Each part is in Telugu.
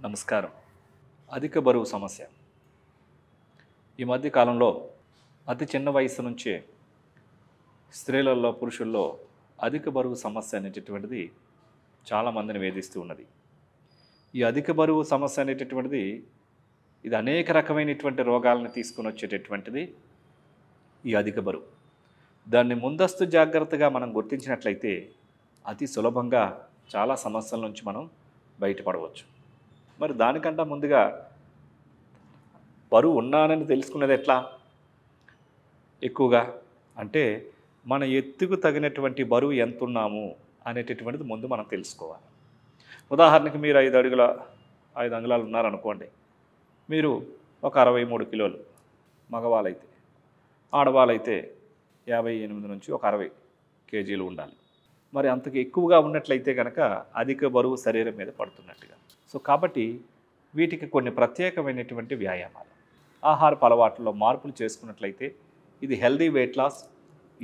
నమస్కారం. అధిక బరువు సమస్య ఈ మధ్య కాలంలో అతి చిన్న వయసు నుంచే స్త్రీలలో పురుషుల్లో అధిక బరువు సమస్య అనేటటువంటిది చాలామందిని వేధిస్తూ ఉన్నది. ఈ అధిక బరువు సమస్య అనేటటువంటిది ఇది అనేక రకమైనటువంటి రోగాలను తీసుకొని వచ్చేటటువంటిది. ఈ అధిక బరువు దాన్ని ముందస్తు జాగ్రత్తగా మనం గుర్తించినట్లయితే అతి సులభంగా చాలా సమస్యల నుంచి మనం బయటపడవచ్చు. మరి దానికంటే ముందుగా బరువు ఉన్నానని తెలుసుకునేది ఎట్లా? ఎక్కువగా అంటే మన ఎత్తుకు తగినటువంటి బరువు ఎంత ఉన్నాము అనేటటువంటిది ముందు మనం తెలుసుకోవాలి. ఉదాహరణకి మీరు 5 అంగుళాలు ఉన్నారనుకోండి, మీరు ఒక 63 కిలోలు మగవాళ్ళైతే, ఆడవాళ్ళైతే 58 నుంచి ఒక 60 కేజీలు ఉండాలి. మరి అంతకు ఎక్కువగా ఉన్నట్లయితే కనుక అధిక బరువు శరీరం మీద పడుతున్నట్టుగా. సో కాబట్టి వీటికి కొన్ని ప్రత్యేకమైనటువంటి వ్యాయామాలు, ఆహారపు అలవాట్లలో మార్పులు చేసుకున్నట్లయితే ఇది healthy weight loss,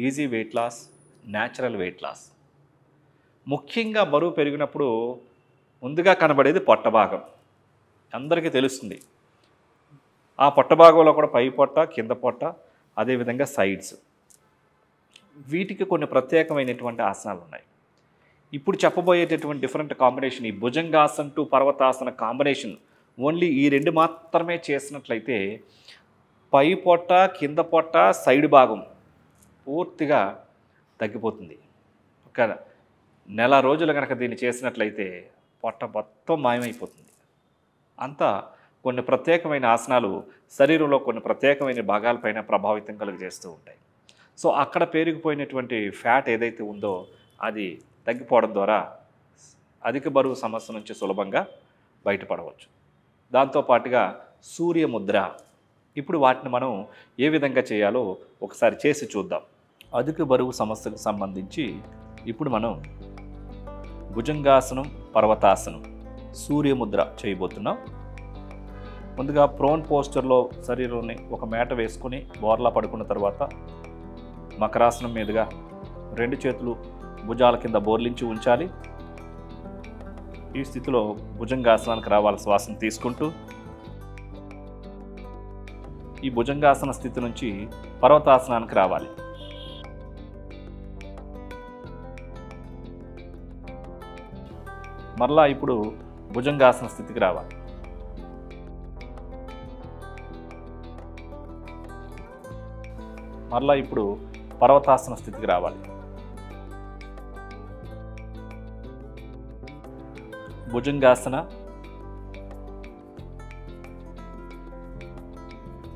easy weight loss, natural weight loss. ముఖ్యంగా బరువు పెరిగినప్పుడు ముందుగా కనబడేది పొట్ట భాగం. అందరికీ తెలుస్తుంది. ఆ పొట్ట భాగంలో కూడా పై పొట్ట, కింద పొట్ట, అదేవిధంగా సైడ్స్. వీటికి కొన్ని ప్రత్యేకమైనటువంటి ఆసనాలు ఉన్నాయి. ఇప్పుడు చెప్పబోయేటటువంటి డిఫరెంట్ కాంబినేషన్, ఈ భుజంగాసన టు పర్వతాసన కాంబినేషన్ ఓన్లీ ఈ 2 మాత్రమే చేసినట్లయితే పై పొట్ట, కింద పొట్ట, సైడ్ భాగం పూర్తిగా తగ్గిపోతుంది. ఒక నెల రోజులు కనుక దీన్ని చేసినట్లయితే పొట్ట మొత్తం మాయమైపోతుంది. అంతా కొన్ని ప్రత్యేకమైన ఆసనాలు శరీరంలో కొన్ని ప్రత్యేకమైన భాగాలపైన ప్రభావితం కలుగజేస్తూ ఉంటాయి. సో అక్కడ పేరుకుపోయినటువంటి ఫ్యాట్ ఏదైతే ఉందో అది తగ్గిపోవడం ద్వారా అధిక బరువు సమస్య నుంచి సులభంగా బయటపడవచ్చు. దాంతోపాటుగా సూర్యముద్ర, ఇప్పుడు వాటిని మనం ఏ విధంగా చేయాలో ఒకసారి చేసి చూద్దాం. అధిక బరువు సమస్యకు సంబంధించి ఇప్పుడు మనం భుజంగాసనం, పర్వతాసనం, సూర్యముద్ర చేయబోతున్నాం. ముందుగా ప్రోన్ పోస్చర్లో శరీరాన్ని ఒక మేట వేసుకొని బోర్లా పడుకున్న తర్వాత మకరాసనం మీదుగా 2 చేతులు భుజాల కింద బోర్లించి ఉంచాలి. ఈ స్థితిలో భుజంగాసనానికి రావాలి. శ్వాసను తీసుకుంటూ ఈ భుజంగాసన స్థితి నుంచి పర్వతాసనానికి రావాలి. మరలా ఇప్పుడు భుజంగాసన స్థితికి రావాలి. మరలా ఇప్పుడు పర్వతాసన స్థితికి రావాలి. భుజంగాసన,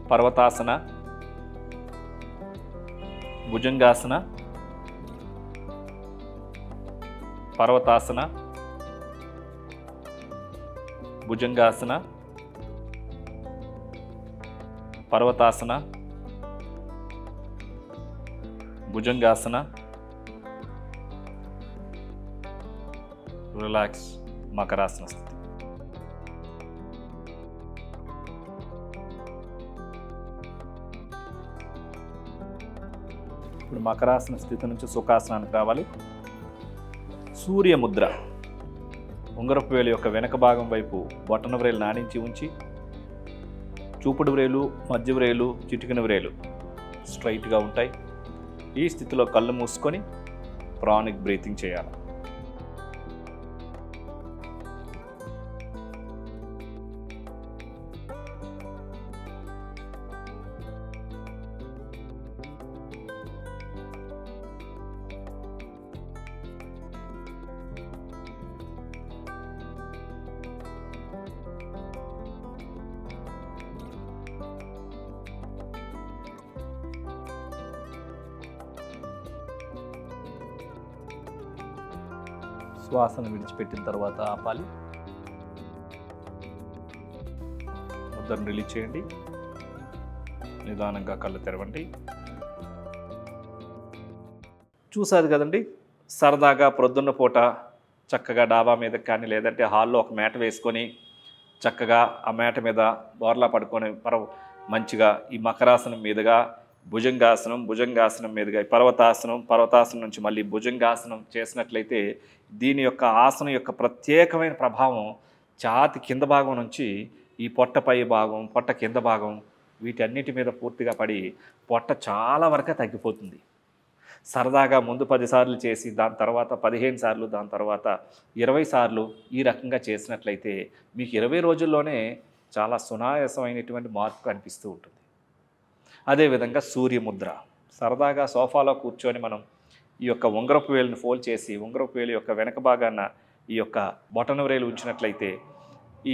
పర్వతాసన, భుజంగాసన, పర్వతాసన, భుజంగాసన, పర్వతాసన, భుజంగాసన, రిలాక్స్, మకరాసన స్థితి. ఇప్పుడు మకరాసన స్థితి నుంచి సుఖాసనానికి రావాలి. సూర్యముద్ర, ఉంగరపు వేలు యొక్క వెనక భాగం వైపు బొటన వ్రేలు నానించి ఉంచి చూపుడు వ్రేలు, మధ్య వ్రేలు, చిటికెన వ్రేలు స్ట్రైట్గా ఉంటాయి. ఈ స్థితిలో కళ్ళు మూసుకొని ప్రాణిక్ బ్రీతింగ్ చేయాలి. శ్వాసను విడిచిపెట్టిన తర్వాత ఆపాలి. ముద్రను రిలీజ్ చేయండి. నిదానంగా కళ్ళు తెరవండి. చూసారు కదండి, సరదాగా ప్రొద్దున్న పూట చక్కగా డాబా మీద కానీ లేదంటే హాల్లో ఒక మేట వేసుకొని చక్కగా ఆ మేట మీద బోర్లా పడుకొని మంచిగా ఈ మకరాసనం మీదుగా భుజంగాసనం, భుజంగాసనం మీదుగా పర్వతాసనం, పర్వతాసనం నుంచి మళ్ళీ భుజంగాసనం చేసినట్లయితే దీని యొక్క ఆసనం యొక్క ప్రత్యేకమైన ప్రభావం ఛాతీ కింద భాగం నుంచి ఈ పొట్ట పై భాగం, పొట్ట కింద భాగం వీటన్నిటి మీద పూర్తిగా పడి పొట్ట చాలా వరకే తగ్గిపోతుంది. సరదాగా ముందు 10 సార్లు చేసి దాని తర్వాత 15 సార్లు, దాని తర్వాత 20 సార్లు ఈ రకంగా చేసినట్లయితే మీకు 20 రోజుల్లోనే చాలా సునాయాసమైనటువంటి మార్పు కనిపిస్తూ ఉంటుంది. అదేవిధంగా సూర్యముద్ర. సరదాగా సోఫాలో కూర్చొని మనం ఈ యొక్క ఉంగరపు వేలుని ఫోల్డ్ చేసి ఉంగరపు వేలు యొక్క వెనక భాగాన ఈ యొక్క బొటన వేలు ఉంచినట్లయితే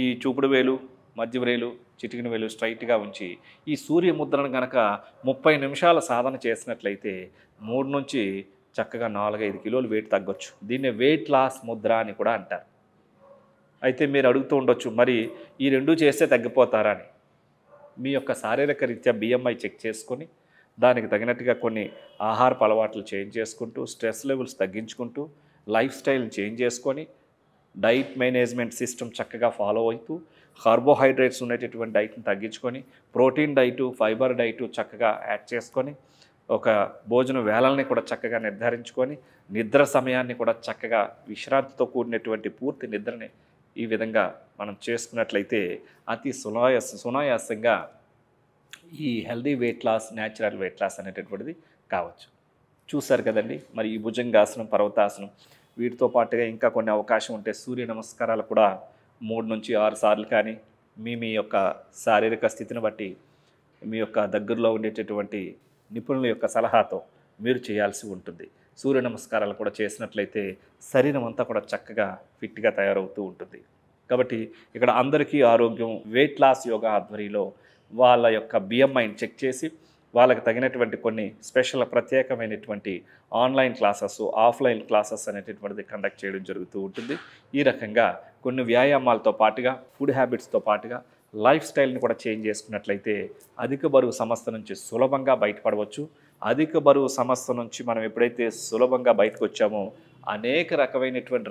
ఈ చూపుడు వేలు, మధ్య వేలు, చిటికిన వేలు స్ట్రైట్గా ఉంచి ఈ సూర్యముద్రను కనుక 30 నిమిషాల సాధన చేసినట్లయితే 3 నుంచి చక్కగా 4-5 కిలోలు వెయిట్ తగ్గొచ్చు. దీన్నే వెయిట్ లాస్ ముద్ర అని కూడా అంటారు. అయితే మీరు అడుగుతూ ఉండొచ్చు, మరి ఈ రెండు చేస్తే తగ్గిపోతారా అని. మీ యొక్క శారీరక రీత్యా BMI చెక్ చేసుకొని దానికి తగినట్టుగా కొన్ని ఆహారపు అలవాట్లు చేంజ్ చేసుకుంటూ, స్ట్రెస్ లెవెల్స్ తగ్గించుకుంటూ, లైఫ్ స్టైల్ని చేంజ్ చేసుకొని, డైట్ మేనేజ్మెంట్ సిస్టమ్ చక్కగా ఫాలో అవుతూ, కార్బోహైడ్రేట్స్ ఉండేటటువంటి డైట్ని తగ్గించుకొని, ప్రోటీన్ డైటు, ఫైబర్ డైటు చక్కగా యాడ్ చేసుకొని, ఒక భోజన వేళల్ని కూడా చక్కగా నిర్ధారించుకొని, నిద్ర సమయాన్ని కూడా చక్కగా విశ్రాంతితో కూడినటువంటి పూర్తి నిద్రని ఈ విధంగా మనం చేసుకున్నట్లయితే అతి సునాయాసంగా ఈ healthy weight loss, natural weight loss అనేటటువంటిది కావచ్చు. చూశారు కదండి. మరి ఈ భుజంగాసనం, పర్వతాసనం వీటితో పాటుగా ఇంకా కొన్ని అవకాశం ఉంటే సూర్య నమస్కారాలు కూడా 3 నుంచి 6 సార్లు కానీ మీ యొక్క శారీరక స్థితిని బట్టి మీ యొక్క దగ్గరలో ఉండేటటువంటి నిపుణుల యొక్క సలహాతో మీరు చేయాల్సి ఉంటుంది. సూర్య నమస్కారాలు కూడా చేసినట్లయితే శరీరం అంతా కూడా చక్కగా ఫిట్గా తయారవుతూ ఉంటుంది. కాబట్టి ఇక్కడ అందరికీ ఆరోగ్యం వెయిట్ లాస్ యోగా ఆధ్వర్యంలో వాళ్ళ యొక్క BMIని చెక్ చేసి వాళ్ళకి తగినటువంటి కొన్ని స్పెషల్ ప్రత్యేకమైనటువంటి ఆన్లైన్ క్లాసెస్, ఆఫ్లైన్ క్లాసెస్ అనేటటువంటిది కండక్ట్ చేయడం జరుగుతూ ఉంటుంది. ఈ రకంగా కొన్ని వ్యాయామాలతో పాటుగా ఫుడ్ హ్యాబిట్స్తో పాటుగా లైఫ్ స్టైల్ని కూడా చేంజ్ చేసుకున్నట్లయితే అధిక బరువు సమస్య నుంచి సులభంగా బయటపడవచ్చు. అధిక బరువు సమస్య నుంచి మనం ఎప్పుడైతే సులభంగా బయటకు వచ్చామో అనేక రకమైనటువంటి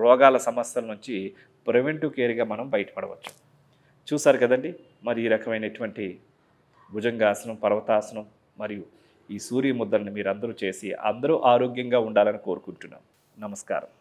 రోగాల సమస్యల నుంచి ప్రివెంటివ్ కేర్గా మనం బయటపడవచ్చు. చూసారు కదండి. మరి ఈ రకమైనటువంటి భుజంగాసనం, పర్వతాసనం మరియు ఈ సూర్య ముద్రని మీరందరూ చేసి అందరూ ఆరోగ్యంగా ఉండాలని కోరుకుంటున్నాం. నమస్కారం.